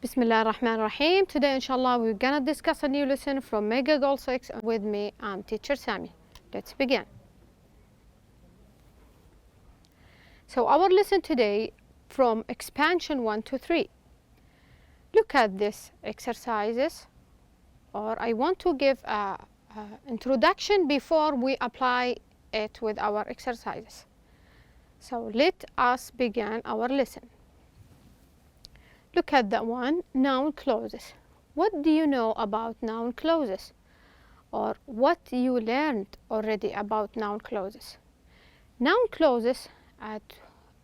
Bismillah ar-Rahman ar-Rahim. Today, inshallah, we're gonna discuss a new lesson from Mega Goal 6 with me. I'm teacher Sami. Let's begin. So our lesson today from expansion 1 to 3. Look at this exercises, or I want to give a introduction before we apply it with our exercises. So let us begin our lesson. Look at that one, noun clauses. What do you know about noun clauses? Or what you learned already about noun clauses? Noun clauses, at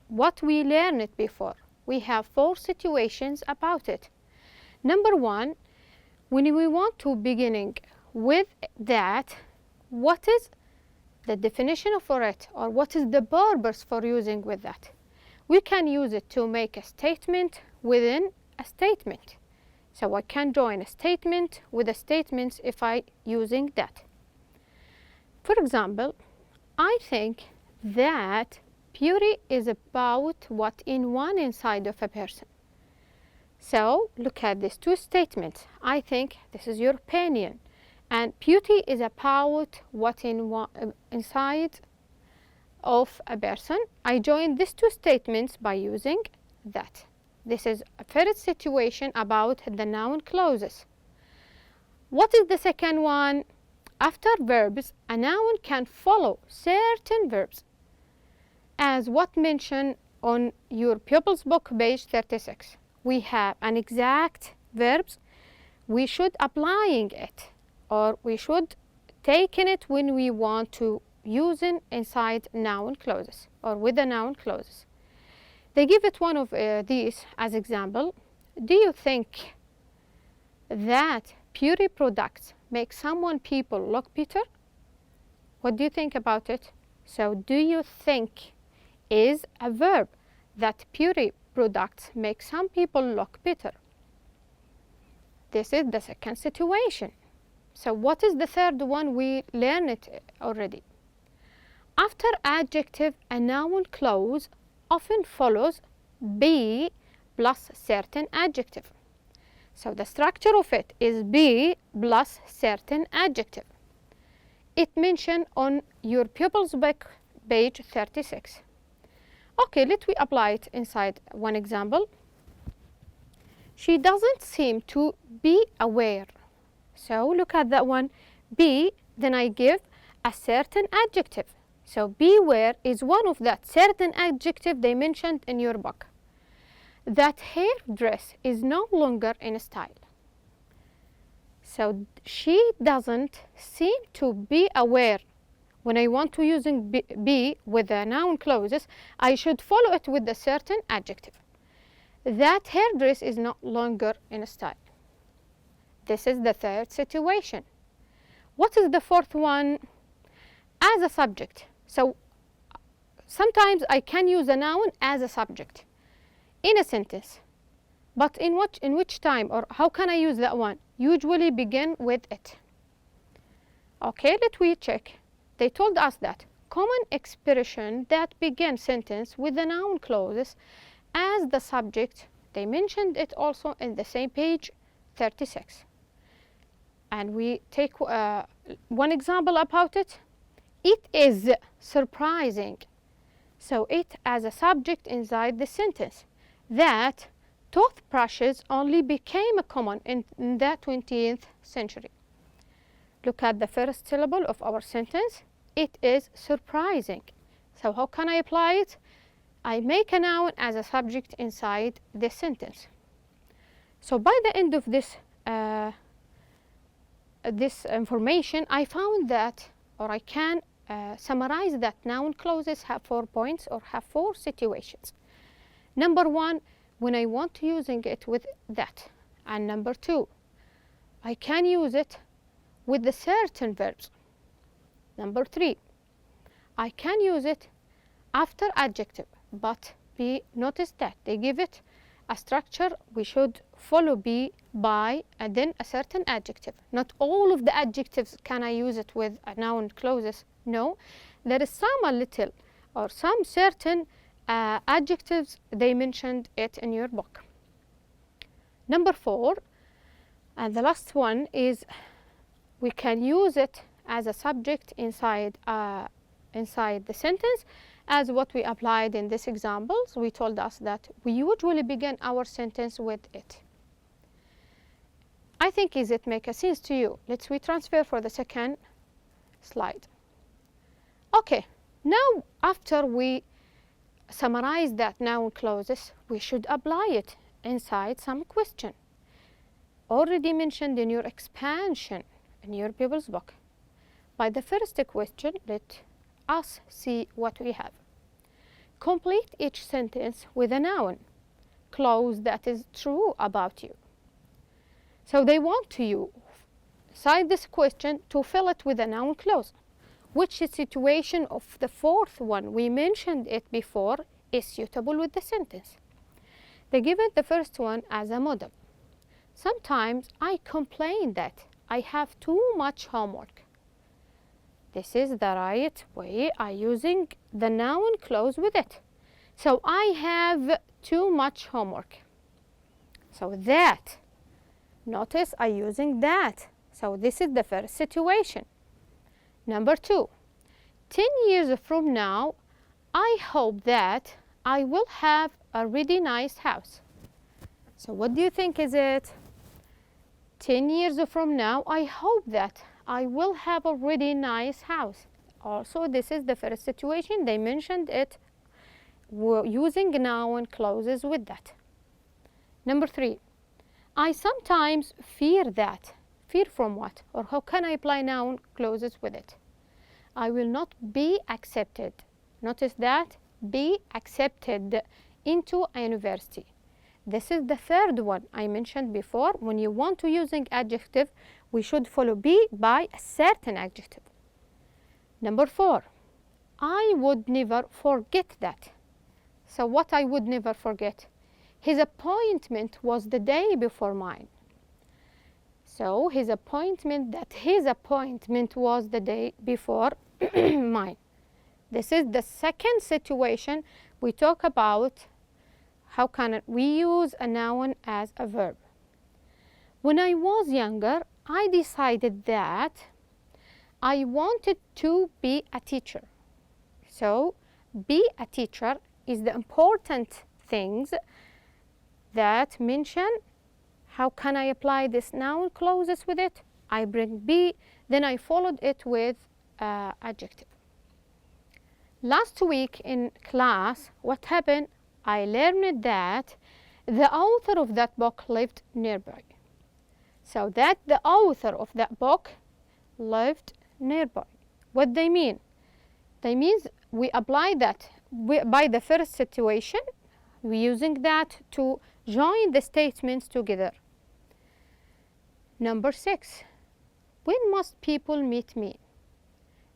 what we learned it before. We have 4 situations about it. Number 1, when we want to beginning with that, what is the definition for it, or what is the purpose for using with that? We can use it to make a statement within a statement. So I can join a statement with a statement if I using that. For example, I think that beauty is about what in one inside of a person. So look at these 2 statements. I think, this is your opinion, and beauty is about what in one, inside of a person. I join these 2 statements by using that. This is a first situation about the noun clauses. What is the second one? After verbs, a noun can follow certain verbs, as what mentioned on your pupils book, page 36. We have an exact verbs. We should applying it, or we should taking it when we want to using inside noun clauses or with the noun clauses. They give it one of these as example. Do you think that beauty products make someone people look better? What do you think about it? So do you think is a verb that beauty products make some people look better. This is the second situation. So what is the third one? We learned it already. After adjective, a noun clause often follows be plus certain adjective. So the structure of it is be plus certain adjective. It mentioned on your pupils book, page 36. Okay, let we apply it inside one example. She doesn't seem to be aware. So look at that one, be, then I give a certain adjective. So beware is one of that certain adjective they mentioned in your book. That hairdress is no longer in style. So she doesn't seem to be aware. When I want to using be with the noun clauses, I should follow it with a certain adjective. That hairdress is no longer in style. This is the third situation. What is the fourth one? As a subject. So sometimes I can use a noun as a subject in a sentence. But in which time, or how can I use that one? Usually begin with it. Okay, let we check. They told us that common expression that begin sentence with the noun clauses as the subject, they mentioned it also in the same page 36. And we take one example about it. It is surprising. So it as a subject inside the sentence. That toothbrushes only became common in the 20th century. Look at the first syllable of our sentence. It is surprising. So how can I apply it? I make a noun as a subject inside this sentence. So by the end of this information, I found that, or I can summarize that noun clauses have 4 points or have 4 situations. Number 1, when I want to using it with that. And number 2, I can use it with the certain verbs. Number 3, I can use it after adjective, but notice that they give it a structure. We should follow be, by, and then a certain adjective. Not all of the adjectives can I use it with a noun clauses. No, there is some a little or some certain adjectives they mentioned it in your book. Number 4, and the last one is we can use it as a subject inside the sentence, as what we applied in this examples. We told us that we usually begin our sentence with it. I think is it make a sense to you? Let's we transfer for the second slide. Okay, now after we summarize that noun clauses, we should apply it inside some question already mentioned in your expansion in your People's Book. By the first question, let us see what we have. Complete each sentence with a noun clause that is true about you. So they want you, inside this question, to fill it with a noun clause. Which situation of the fourth one, we mentioned it before, is suitable with the sentence? They give it the first one as a model. Sometimes I complain that I have too much homework. This is the right way I'm using the noun clause with it. So I have too much homework. So that, notice I'm using that. So this is the first situation. Number 2, 10 years from now, I hope that I will have a really nice house. So what do you think is it? 10 years from now, I hope that I will have a really nice house. Also, this is the first situation. They mentioned it using noun clauses with that. Number 3, I sometimes fear that. Fear from what? Or how can I apply noun clauses with it? I will not be accepted. Notice that, be accepted into a university. This is the third one I mentioned before. When you want to using adjective, we should follow be by a certain adjective. Number 4, I would never forget that. So what I would never forget? His appointment was the day before mine. So his appointment was the day before mine. This is the second situation we talk about. How can we use a noun as a verb? When I was younger, I decided that I wanted to be a teacher. So be a teacher is the important things that mention. How can I apply this noun clauses with it? I bring be, then I followed it with adjective. Last week in class, what happened? I learned that the author of that book lived nearby. So that the author of that book lived nearby. What they mean? They mean we apply that by the first situation. We're using that to join the statements together. Number 6, when must people meet me?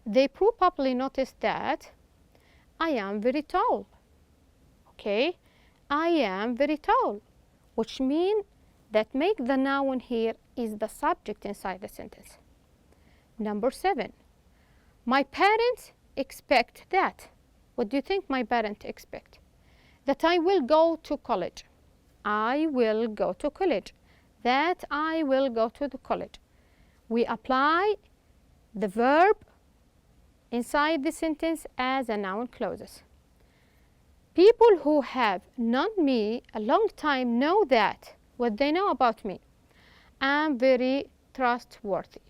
They probably noticed that I am very tall. Okay, I am very tall, which means that make the noun here is the subject inside the sentence. Number 7, my parents expect that. What do you think my parents expect? That I will go to college. I will go to college. That I will go to the college. We apply the verb inside the sentence as a noun clauses. People who have known me a long time know that. What they know about me? I'm very trustworthy.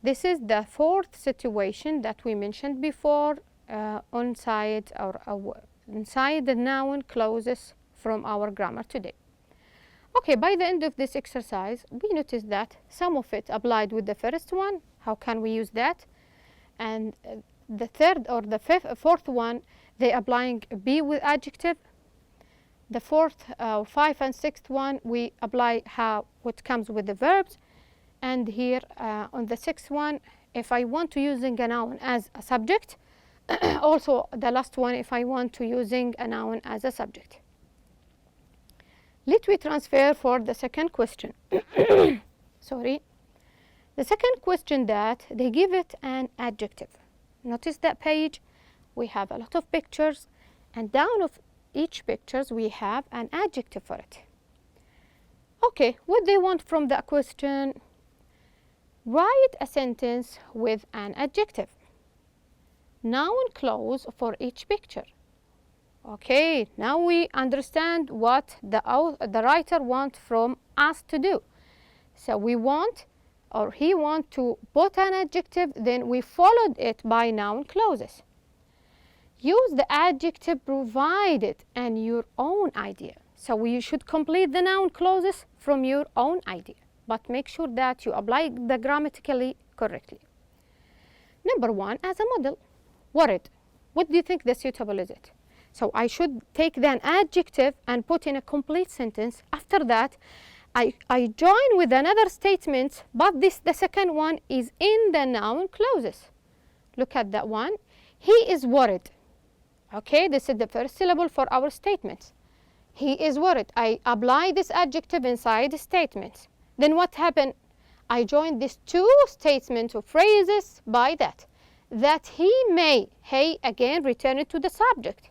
This is the fourth situation that we mentioned before inside the noun clauses from our grammar today. Okay, by the end of this exercise, we noticed that some of it applied with the first one. How can we use that? And the third or the fourth one, they applying be with adjective. The fourth, 5 and 6th one, we apply what comes with the verbs. And here on the 6th one, if I want to using a noun as a subject, also the last one, if I want to using a noun as a subject. Let me transfer for the second question. Sorry. The second question that they give it an adjective. Notice that page, we have a lot of pictures, and down of each pictures we have an adjective for it. Okay, what they want from the question? Write a sentence with an adjective. Noun clause for each picture. Okay, now we understand what the writer wants from us to do. So we want, or he wants to put an adjective, then we followed it by noun clauses. Use the adjective provided and your own idea. So you should complete the noun clauses from your own idea, but make sure that you apply the grammatically correctly. Number 1, as a model, worried. What do you think the suitable is it? So I should take the adjective and put in a complete sentence. After that, I join with another statement, but the second one is in the noun clauses. Look at that one. He is worried. Okay, this is the first syllable for our statements. He is worried. I apply this adjective inside the statement. Then what happened? I joined these two statements or phrases by that. That he may, he again return it to the subject,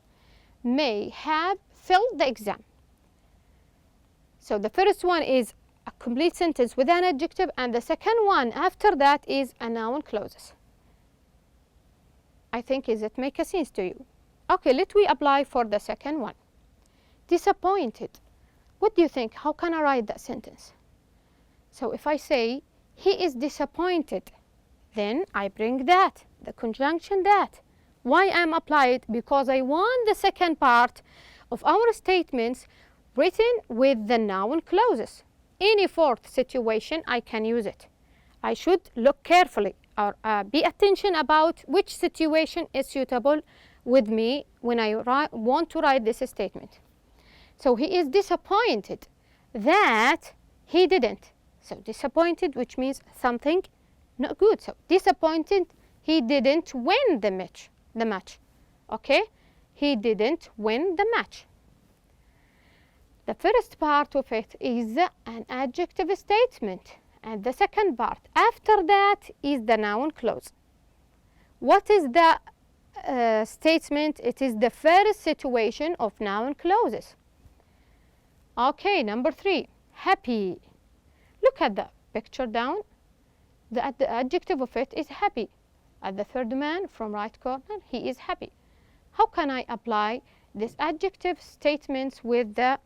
may have failed the exam. So the first one is a complete sentence with an adjective, and the second one after that is a noun clauses. I think, is it make a sense to you? Okay, let we apply for the second one. Disappointed. What do you think? How can I write that sentence? So if I say he is disappointed, then I bring that, the conjunction that. Why I'm applied? Because I want the second part of our statements written with the noun clauses. Any fourth situation, I can use it. I should look carefully or be attention about which situation is suitable with me when I want to write this statement. So he is disappointed that he didn't. So disappointed, which means something not good. So disappointed, he didn't win the match. Okay, he didn't win the match. The first part of it is an adjective statement, and the second part after that is the noun clause. What is the statement? It is the first situation of noun clauses. Okay, number 3, happy. Look at the picture down. The adjective of it is happy. At the third man from right corner, he is happy. How can I apply this adjective statements with the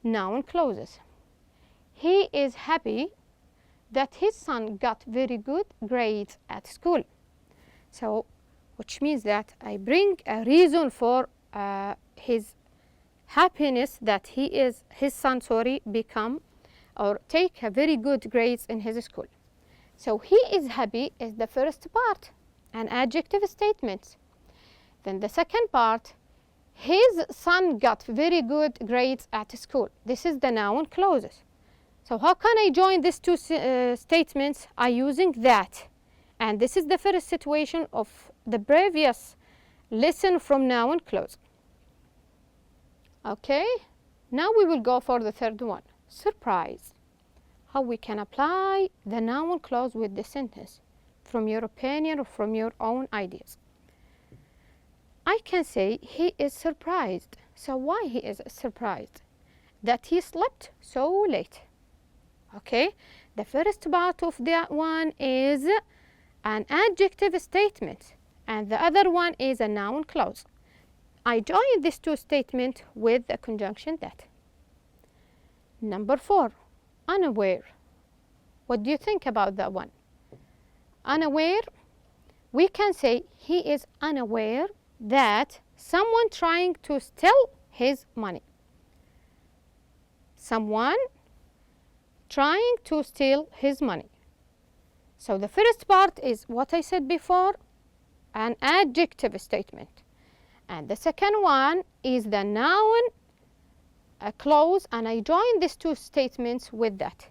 noun clauses? He is happy that his son got very good grades at school. So, which means that I bring a reason for his happiness that his son become or take a very good grades in his school. So he is happy is the first part, an adjective statement. Then the second part, his son got very good grades at school. This is the noun clauses. So how can I join these two statements? I using that. And this is the first situation of the previous lesson from noun clause. Okay, now we will go for the third one, surprise. How we can apply the noun clause with the sentence from your opinion or from your own ideas. I can say he is surprised. So why he is surprised? That he slept so late. Okay, the first part of that one is an adjective statement and the other one is a noun clause. I join these two statements with the conjunction that. Number 4, unaware. What do you think about that one? Unaware, we can say he is unaware that someone trying to steal his money. Someone trying to steal his money. So the first part is what I said before, an adjective statement. And the second one is the noun clause, and I join these two statements with that.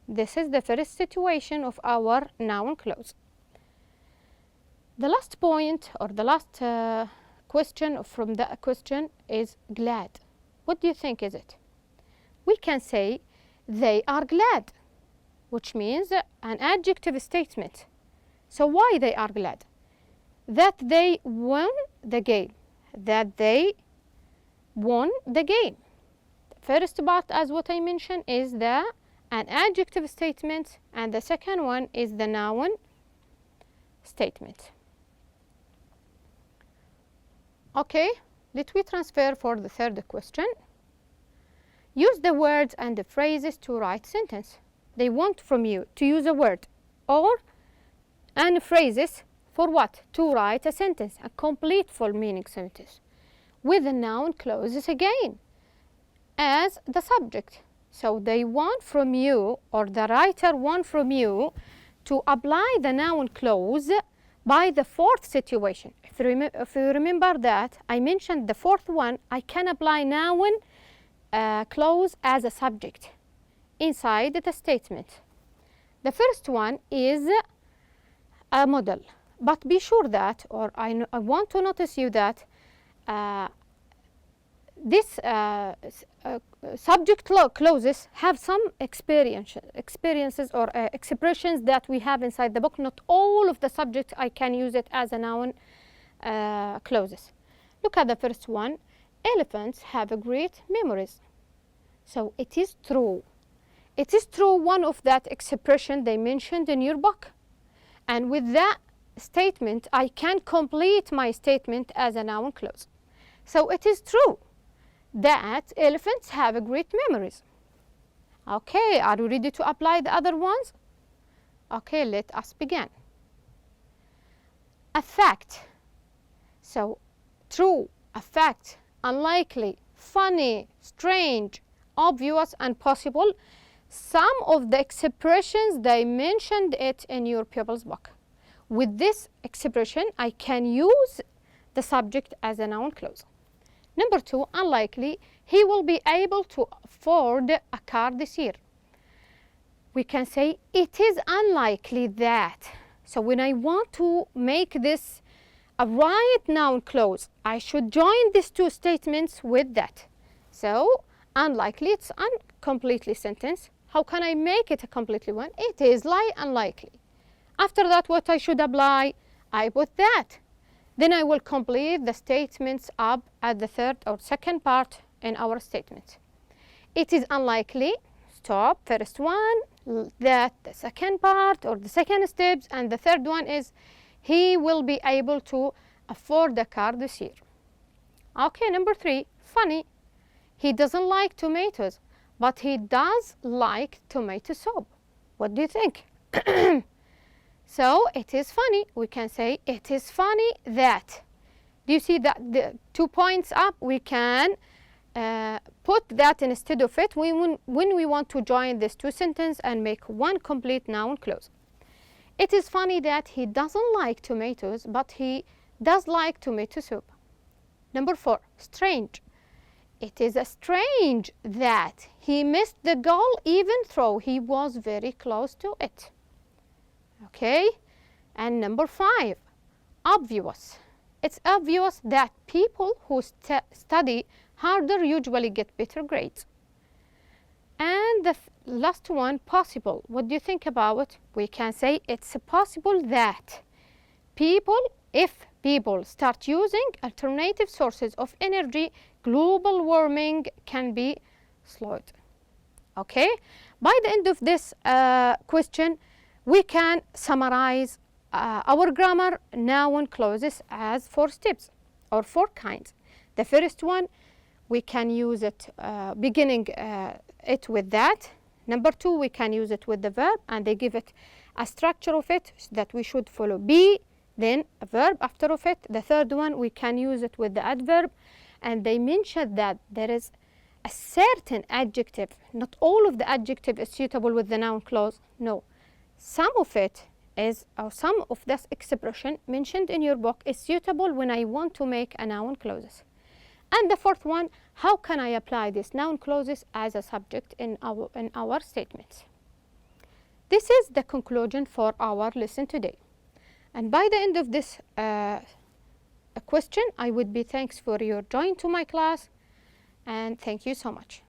This is the first situation of our noun clause. The last point or the last question from the question is glad. What do you think is it? We can say they are glad, which means an adjective statement. So why they are glad? That they won the game. That they won the game. The first part, as what I mentioned, is the an adjective statement, and the second one is the noun statement. Okay, let me transfer for the third question. Use the words and the phrases to write sentence. They want from you to use a word or and phrases for what? To write a sentence, a complete full meaning sentence with the noun clauses again as the subject. So they want from you, or the writer want from you, to apply the noun clause by the fourth situation. If you remember that, I mentioned the fourth one, I can apply noun clause as a subject inside the statement. The first one is a model, but be sure that, or I want to notice you that this subject clauses have some experiences or expressions that we have inside the book. Not all of the subjects I can use it as a noun clauses. Look at the first one. Elephants have great memories. So it is true. It is true, one of that expression they mentioned in your book. And with that statement, I can complete my statement as a noun clause. So it is true that elephants have great memories. Okay, are you ready to apply the other ones? Okay, let us begin. A fact. So true, a fact, unlikely, funny, strange, obvious, and possible. Some of the expressions they mentioned it in your pupil's book. With this expression, I can use the subject as a noun clause. Number two, unlikely, he will be able to afford a car this year. We can say it is unlikely that. So when I want to make this a right noun clause, I should join these two statements with that. So unlikely, it's uncompletely sentence. How can I make it a completely one? It is unlikely. After that, what I should apply? I put that. Then I will complete the statements up at the third or second part in our statement. It is unlikely, stop, first one, that the second part or the second steps, and the third one is he will be able to afford the car this year. Okay, number three, funny. He doesn't like tomatoes, but he does like tomato soup. What do you think? So it is funny. We can say it is funny that. Do you see that the 2 points up? We can put that instead of it when we want to join these two sentences and make one complete noun clause. It is funny that he doesn't like tomatoes, but he does like tomato soup. Number four, strange. It is strange that he missed the goal even though he was very close to it. Okay, and number five, obvious. It's obvious that people who study harder usually get better grades. And the last one, possible. What do you think about it? We can say it's possible that if people start using alternative sources of energy, global warming can be slowed. Okay, by the end of this question, we can summarize our grammar noun clauses as 4 steps or 4 kinds. The first one, we can use it beginning it with that. Number 2, we can use it with the verb, and they give it a structure of it that we should follow. Be, then a verb after of it. The third one, we can use it with the adverb, and they mentioned that there is a certain adjective. Not all of the adjective is suitable with the noun clause. No. Some of it is, or some of this expression mentioned in your book is suitable when I want to make a noun clauses. And the fourth one, how can I apply these noun clauses as a subject in our statements? This is the conclusion for our lesson today. And by the end of this question, I would be thanks for your join to my class, and thank you so much.